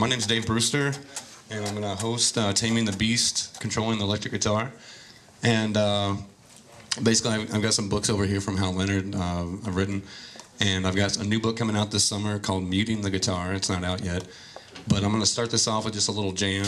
My name's Dave Brewster, and I'm going to host Taming the Beast, controlling the electric guitar. And basically, I've got some books over here from Hal Leonard I've written, and I've got a new book coming out this summer called Muting the Guitar. It's not out yet, but I'm going to start this off with just a little jam.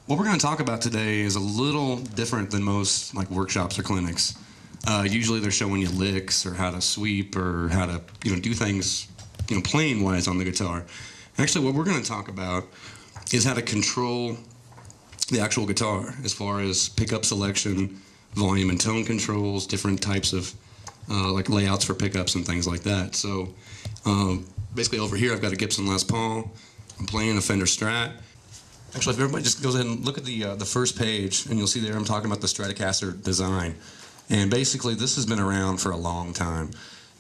What we're going to talk about today is a little different than most workshops or clinics. Usually they're showing you licks or how to sweep or how to do things playing wise on the guitar. Actually, what we're going to talk about is how to control the actual guitar as far as pickup selection, volume and tone controls, different types of layouts for pickups and things like that. So basically over here I've got a Gibson Les Paul. I'm playing a Fender Strat. Actually, if everybody just goes ahead and look at the first page, and you'll see there I'm talking about the Stratocaster design. And basically, this has been around for a long time.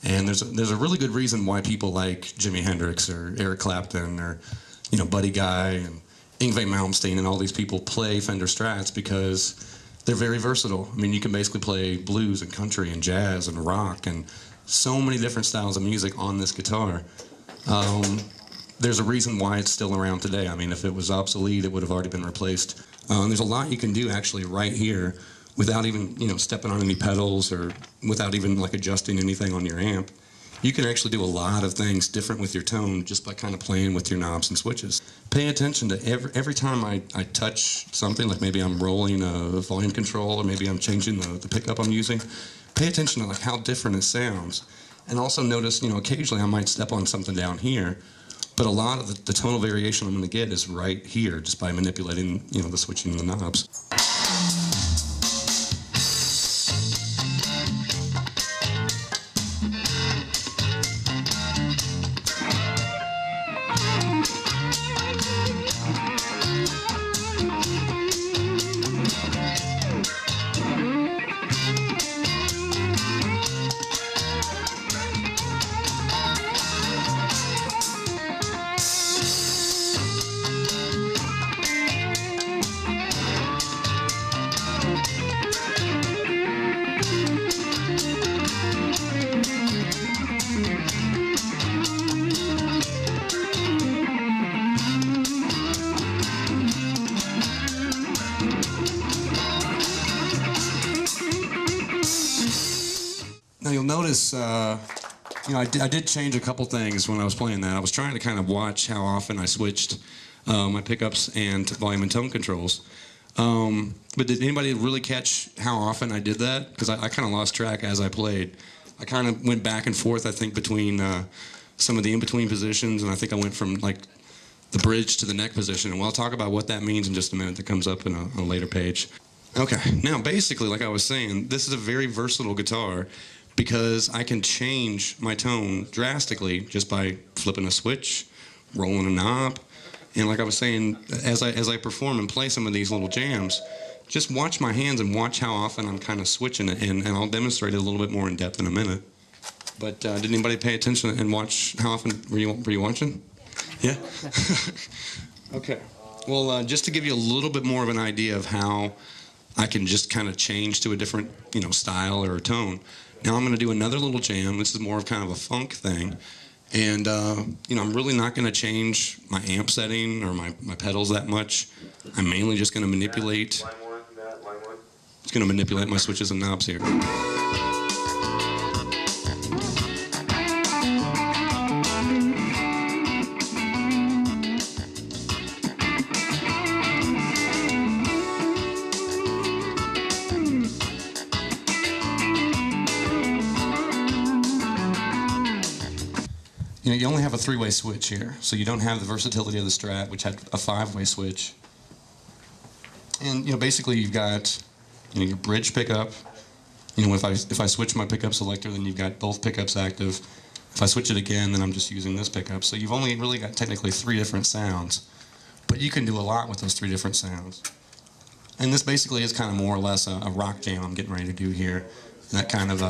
And there's a really good reason why people like Jimi Hendrix or Eric Clapton or Buddy Guy and Yngwie Malmsteen and all these people play Fender Strats, because they're very versatile. I mean, you can basically play blues and country and jazz and rock and so many different styles of music on this guitar. There's a reason why it's still around today. I mean, if it was obsolete, it would have already been replaced. There's a lot you can do actually right here without even stepping on any pedals or without even adjusting anything on your amp. You can actually do a lot of things different with your tone just by kind of playing with your knobs and switches. Pay attention to every time I touch something, like maybe I'm rolling a volume control or maybe I'm changing the pickup I'm using. Pay attention to how different it sounds. And also notice, occasionally I might step on something down here, but a lot of the tonal variation I'm going to get is right here just by manipulating, the switching of the knobs. Now you'll notice, I did change a couple things when I was playing that. I was trying to kind of watch how often I switched my pickups and volume and tone controls. But did anybody really catch how often I did that? Because I kind of lost track as I played. I kind of went back and forth, I think, between some of the in-between positions, and I think I went from the bridge to the neck position. And we'll talk about what that means in just a minute. That comes up in a later page. Okay, now basically, like I was saying, this is a very versatile guitar, because I can change my tone drastically just by flipping a switch, rolling a knob. And like I was saying, as I perform and play some of these little jams, just watch my hands and watch how often I'm kind of switching it, and I'll demonstrate it a little bit more in depth in a minute. But did anybody pay attention and watch how often were you watching? Yeah? Okay. Well, just to give you a little bit more of an idea of how I can just kind of change to a different, style or tone. Now I'm going to do another little jam. This is more of kind of a funk thing. And, I'm really not going to change my amp setting or my pedals that much. I'm mainly just going to manipulate my switches and knobs here. you only have a 3-way switch here, so you don't have the versatility of the Strat, which had a 5-way switch. And basically you've got your bridge pickup. If I switch my pickup selector, then you've got both pickups active. If I switch it again, then I'm just using this pickup. So you've only really got technically 3 different sounds, but you can do a lot with those 3 different sounds. And this basically is kind of more or less a rock jam I'm getting ready to do here. And that kind of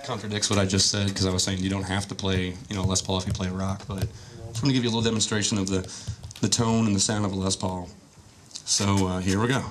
contradicts what I just said, because I was saying you don't have to play Les Paul if you play rock, but I just want to give you a little demonstration of the tone and the sound of a Les Paul. So here we go.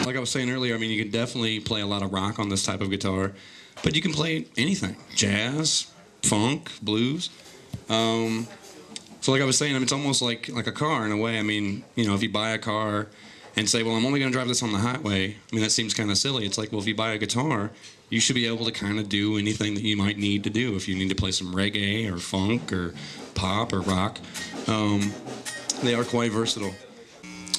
Like I was saying earlier, you can definitely play a lot of rock on this type of guitar, but you can play anything. Jazz, funk, blues. So like I was saying, it's almost like a car in a way. If you buy a car and say, well, I'm only going to drive this on the highway, that seems kind of silly. It's like, well, if you buy a guitar, you should be able to kind of do anything that you might need to do. If you need to play some reggae or funk or pop or rock, they are quite versatile.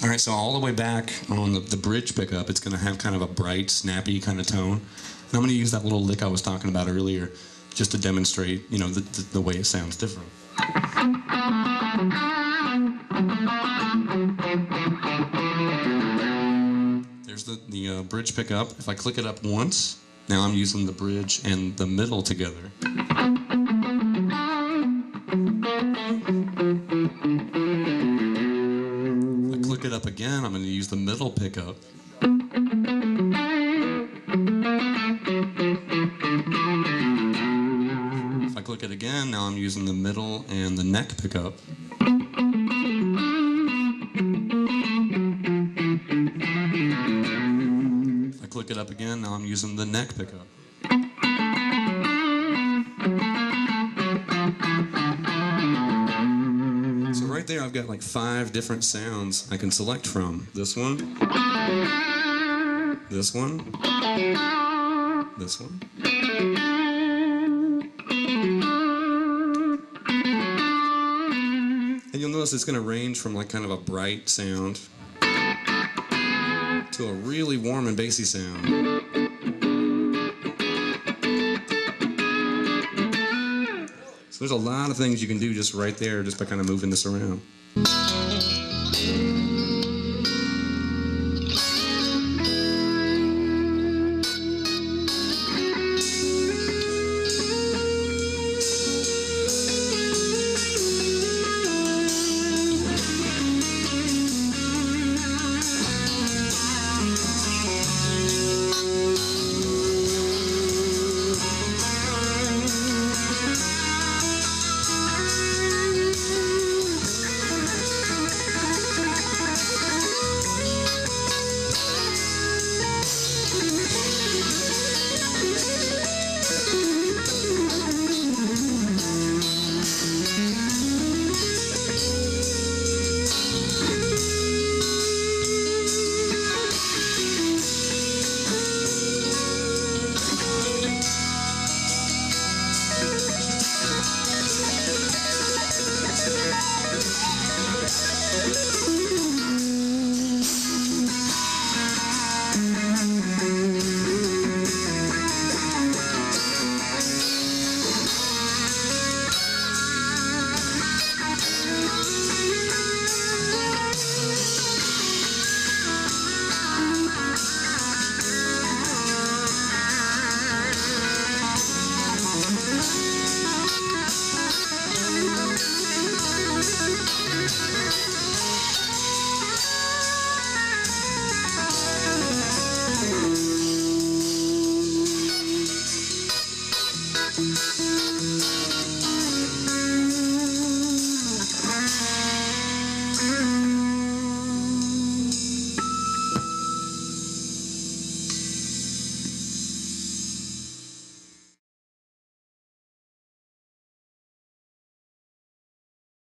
All right, so all the way back on the bridge pickup, it's going to have kind of a bright, snappy kind of tone. And I'm going to use that little lick I was talking about earlier just to demonstrate, the way it sounds different. There's the bridge pickup. If I click it up once, now I'm using the bridge and the middle together. Click it up again, I'm going to use the middle pickup. If I click it again, now I'm using the middle and the neck pickup. If I click it up again, now I'm using the neck pickup. Right there, I've got like 5 different sounds I can select from. This one, this one, this one. And you'll notice it's going to range from like kind of a bright sound to a really warm and bassy sound. So there's a lot of things you can do just right there, just by kind of moving this around.